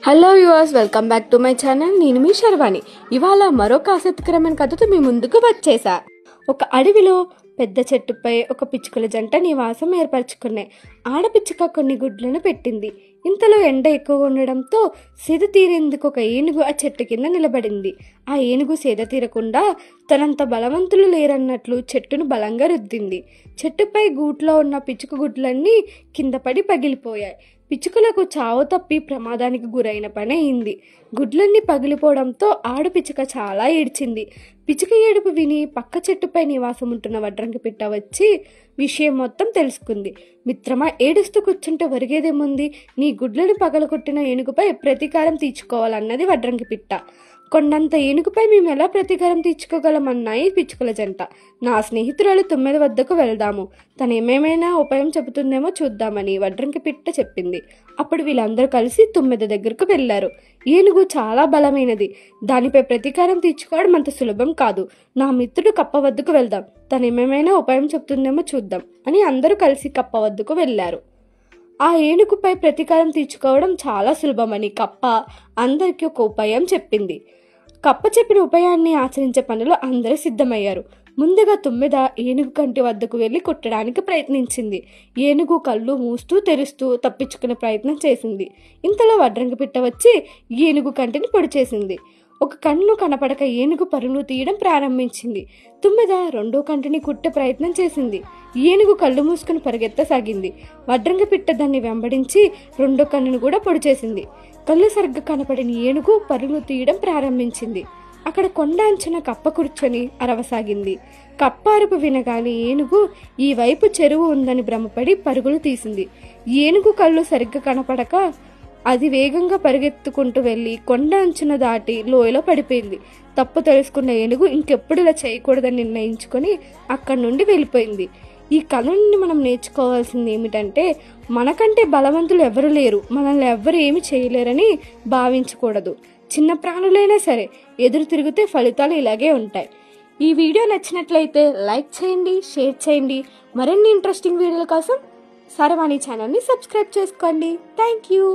Hello yours, welcome back to my channel. నేను మీ శర్వాణి. ఇవాళ మరొక ఆసక్తికరమైన కథతో మీ ముందుకు వచ్చేసా. ఒక అడవిలో పెద్ద చెట్టుపై ఒక పిచ్చుకల జంట నివాసం ఏర్పరచుకున్నాయి. ఆడపిచ్చుక కొన్ని గుడ్లను పెట్టింది. ఇంతలో ఎండ ఎక్కువ ఉండడంతో సేద తీరేందుకు ఒక ఏనుగు ఆ చెట్టు కింద నిలబడింది. ఆ ఏనుగు సేద తీరకుండా తనంత బలవంతులు లేరన్నట్లు చెట్టును బలంగా రుద్దింది. చెట్టుపై గూట్లో ఉన్న పిచ్చుక గుడ్లన్నీ కింద పడి పగిలిపోయాయి. పిచ్చుకలకు చావు తప్పి ప్రమాదానికి గురైన పని అయింది. గుడ్లన్నీ పగిలిపోవడంతో ఆడపిచ్చుక చాలా ఏడ్చింది. పిచ్చుక ఏడుపు విని పక్క చెట్టుపై నివాసం ఉంటున్న వడ్రంగి పిట్ట వచ్చి విషయం మొత్తం తెలుసుకుంది. మిత్రమా, ఏడుస్తూ కూర్చుంటే ఒరిగేదేముంది? నీ గుడ్లను పగలగొట్టిన ఏనుగుపై ప్రతీకారం తీర్చుకోవాలన్నది వడ్రంగి పిట్ట. కొండంత ఏనుగుపై మేము ఎలా ప్రతీకారం తీర్చుకోగలమన్నాయి పిచ్చుకల జంట. నా స్నేహితురాలు తుమ్మెద వద్దకు వెళ్దాము, తనేమేమైనా ఉపాయం చెబుతుందేమో చూద్దామని వడ్రంగి పిట్ట చెప్పింది. అప్పుడు వీళ్ళందరూ కలిసి తుమ్మెద దగ్గరకు వెళ్లారు. ఏనుగు చాలా బలమైనది, దానిపై ప్రతీకారం తీర్చుకోవడం అంత సులభం కాదు. నా మిత్రుడు కప్ప వద్దకు వెళ్దాం, తనేమేమైనా ఉపాయం చెబుతుందేమో చూద్దాం అని అందరూ కలిసి కప్ప వద్దకు వెళ్లారు. ఆ ఏనుగుపై ప్రతీకారం తీర్చుకోవడం చాలా సులభమని కప్ప అందరికీ ఒక ఉపాయం చెప్పింది. కప్ప చెప్పిన ఉపాయాన్ని ఆచరించే పనులు అందరూ సిద్ధమయ్యారు. ముందుగా తుమ్మెద ఏనుగు కంటి వద్దకు వెళ్ళి కొట్టడానికి ప్రయత్నించింది. ఏనుగు కళ్ళు మూస్తూ తెరుస్తూ తప్పించుకునే ప్రయత్నం చేసింది. ఇంతలో వడ్రంగి పిట్ట వచ్చి ఏనుగు కంటిని పొడి చేసింది. ఒక కన్ను కనపడక ఏనుగు పరుగులు తీయడం ప్రారంభించింది. తుమ్మెద రెండో కంటిని కుట్టే ప్రయత్నం చేసింది. ఏనుగు కళ్ళు మూసుకుని పరిగెత్తసాగింది. వడ్రంగి పిట్ట దాన్ని వెంబడించి రెండో కన్నును కూడా పొడి చేసింది. కళ్ళు సరిగ్గా కనపడిన ఏనుగు పరుగులు తీయడం ప్రారంభించింది. అక్కడ కొండ అంచున కప్ప కూర్చొని అరవసాగింది. కప్ప అరుపు వినగానే ఏనుగు ఈ వైపు చెరువు ఉందని భ్రమపడి పరుగులు తీసింది. ఏనుగు కళ్ళు సరిగ్గా కనపడక అది వేగంగా పరిగెత్తుకుంటూ వెళ్ళి కొండ అంచున దాటి లోయలో పడిపోయింది. తప్పు తెలుసుకున్న ఏనుగు ఇంకెప్పుడు ఇలా చేయకూడదని నిర్ణయించుకొని అక్కడి నుండి వెళ్ళిపోయింది. ఈ కథ నుండి మనం నేర్చుకోవాల్సింది ఏమిటంటే, మనకంటే బలవంతులు ఎవరు లేరు, మనల్ని ఎవ్వరు ఏమి చేయలేరని భావించకూడదు. చిన్న ప్రాణులైనా సరే ఎదురు తిరిగితే ఫలితాలు ఇలాగే ఉంటాయి. ఈ వీడియో నచ్చినట్లయితే లైక్ చేయండి, షేర్ చేయండి. మరిన్ని ఇంట్రెస్టింగ్ వీడియోల కోసం శర్వాణి ఛానల్ని సబ్స్క్రైబ్ చేసుకోండి. Thank you.